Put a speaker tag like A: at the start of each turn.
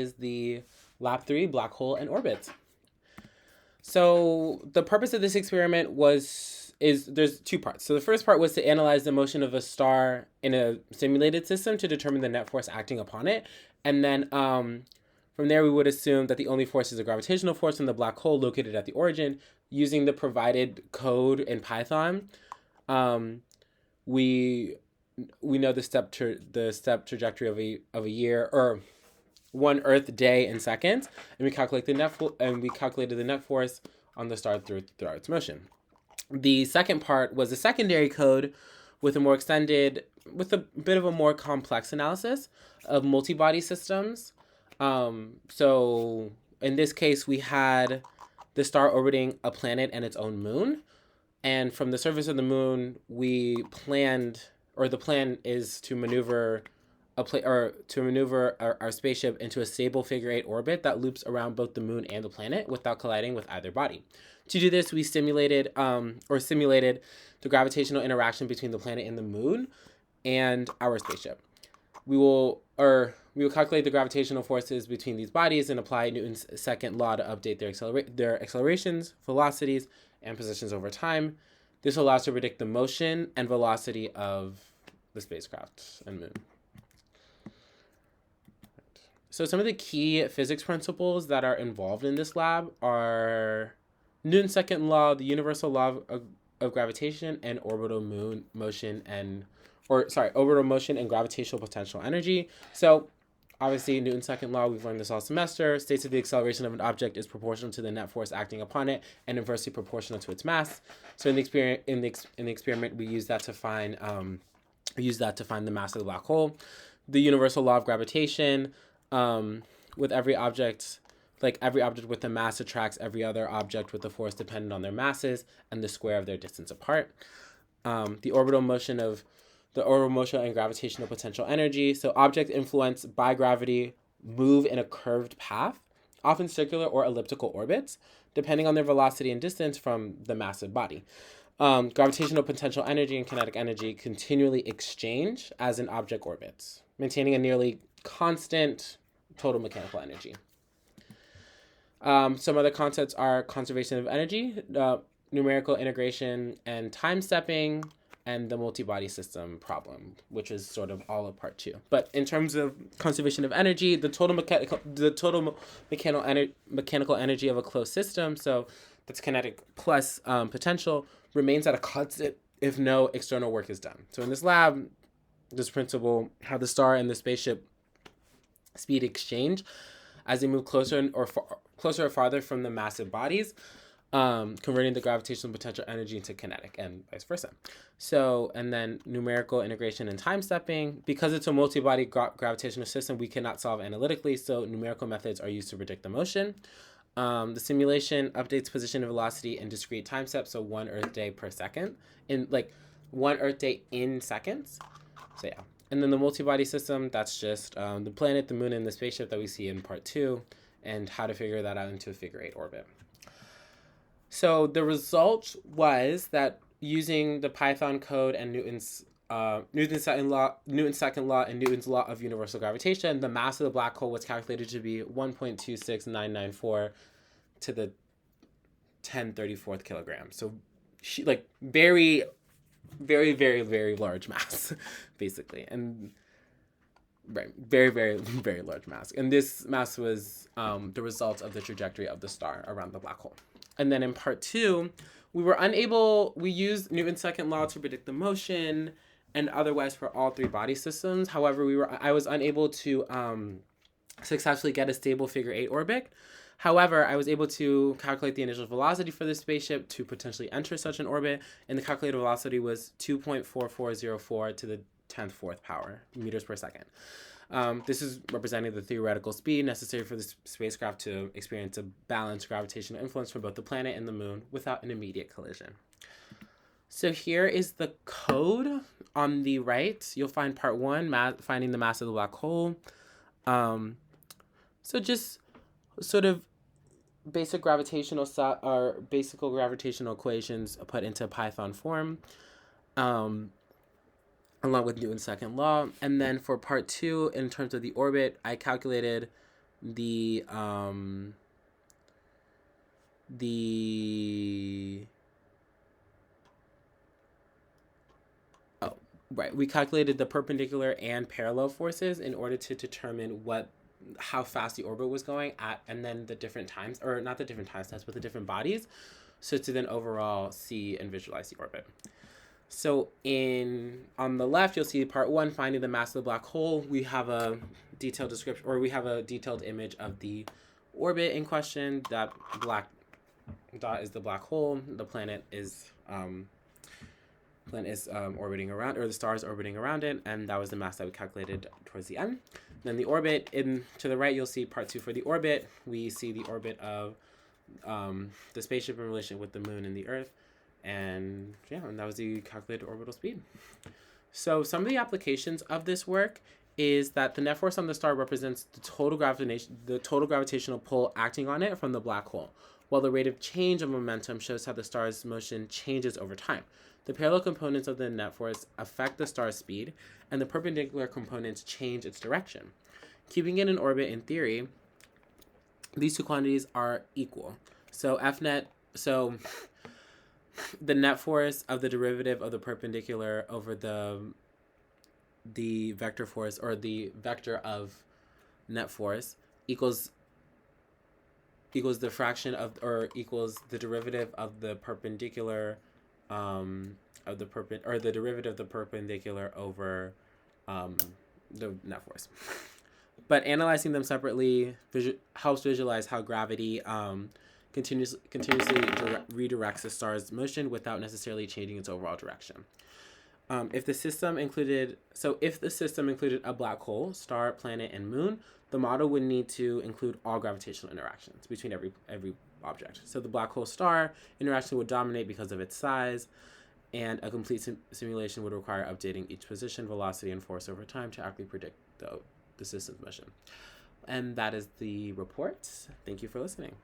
A: is the Lab 3 black hole and orbits. So the purpose of this experiment is there's two parts. So the first part was to analyze the motion of a star in a simulated system to determine the net force acting upon it. And then from there, we would assume that the only force is a gravitational force in the black hole located at the origin. Using the provided code in Python, we know the step trajectory of a year, or 1 Earth day in seconds, and we calculated the net force on the star throughout its motion. The second part was a secondary code with a bit of a more complex analysis of multi-body systems. So in this case, we had the star orbiting a planet and its own moon, and from the surface of the moon, the plan is to maneuver our spaceship into a stable figure-8 orbit that loops around both the moon and the planet without colliding with either body. To do this, we simulated the gravitational interaction between the planet and the moon and our spaceship. We will calculate the gravitational forces between these bodies and apply Newton's second law to update their accelerations, velocities, and positions over time. This allows us to predict the motion and velocity of the spacecraft and moon. So some of the key physics principles that are involved in this lab are Newton's second law, the universal law of gravitation, and orbital motion and gravitational potential energy. So obviously Newton's second law, we've learned this all semester, states that the acceleration of an object is proportional to the net force acting upon it and inversely proportional to its mass. So in the experiment, we use that to find the mass of the black hole. The universal law of gravitation, with every object with a mass attracts every other object with a force dependent on their masses and the square of their distance apart. The orbital motion and gravitational potential energy. So objects influenced by gravity move in a curved path, often circular or elliptical orbits, depending on their velocity and distance from the massive body. Gravitational potential energy and kinetic energy continually exchange as an object orbits, maintaining a nearly constant total mechanical energy. Some other concepts are conservation of energy, numerical integration and time stepping, and the multi-body system problem, which is sort of all of part 2. But in terms of conservation of energy, the total mechanical energy of a closed system, so that's kinetic plus potential, remains at a constant if no external work is done. So in this lab, this principle, how the star and the spaceship speed exchange as they move closer or farther from the massive bodies, converting the gravitational potential energy into kinetic and vice versa. So, and then numerical integration and time stepping. Because it's a multi-body gravitational system, we cannot solve analytically, so numerical methods are used to predict the motion. The simulation updates position and velocity in discrete time steps, so 1 Earth day per second, 1 Earth day in seconds. So yeah. And then the multi-body system, that's just the planet, the moon, and the spaceship that we see in part 2, and how to figure that out into a figure-8 orbit. So the result was that using the Python code and Newton's second law and Newton's law of universal gravitation, the mass of the black hole was calculated to be 1.26994 to the 1034th kilogram. So very, very, very, very large mass, basically. And right, very, very, very large mass. And this mass was the result of the trajectory of the star around the black hole. And then in part 2, we used Newton's second law to predict the motion and otherwise for all 3 body systems. However, I was unable to successfully get a stable figure-8 orbit. However, I was able to calculate the initial velocity for the spaceship to potentially enter such an orbit, and the calculated velocity was 2.4404 to the 10th power meters per second. This is representing the theoretical speed necessary for the spacecraft to experience a balanced gravitational influence from both the planet and the moon without an immediate collision. So here is the code. On the right, you'll find part 1, finding the mass of the black hole. So just sort of basic gravitational equations put into Python form. Along with Newton's second law. And then for part 2, in terms of the orbit, I calculated the oh, right, we calculated the perpendicular and parallel forces in order to determine how fast the orbit was going at, and then the different times, or not the different time steps, but the different bodies, so to then overall see and visualize the orbit. So on the left, you'll see part 1, finding the mass of the black hole. We have a detailed description, or we have a detailed image of the orbit in question. That black dot is the black hole. The planet is orbiting around, or the star is orbiting around it, and that was the mass that we calculated towards the end. Then the orbit, to the right, you'll see part 2 for the orbit. We see the orbit of the spaceship in relation with the moon and the Earth, and that was the calculated orbital speed. So some of the applications of this work is that the net force on the star represents the total gravitational pull acting on it from the black hole, while the rate of change of momentum shows how the star's motion changes over time. The parallel components of the net force affect the star's speed, and the perpendicular components change its direction. Keeping it in orbit, in theory, these two quantities are equal. So the net force of the derivative of the perpendicular over the vector force, or the vector of net force, equals the fraction of, or equals the derivative of the perpendicular the derivative of the perpendicular over the net force. But analyzing them separately helps visualize how gravity continuously redirects the star's motion without necessarily changing its overall direction. If the system included a black hole, star, planet, and moon, the model would need to include all gravitational interactions between every object. So the black hole star interaction would dominate because of its size, and a complete simulation would require updating each position, velocity, and force over time to accurately predict the system's motion. And that is the report. Thank you for listening.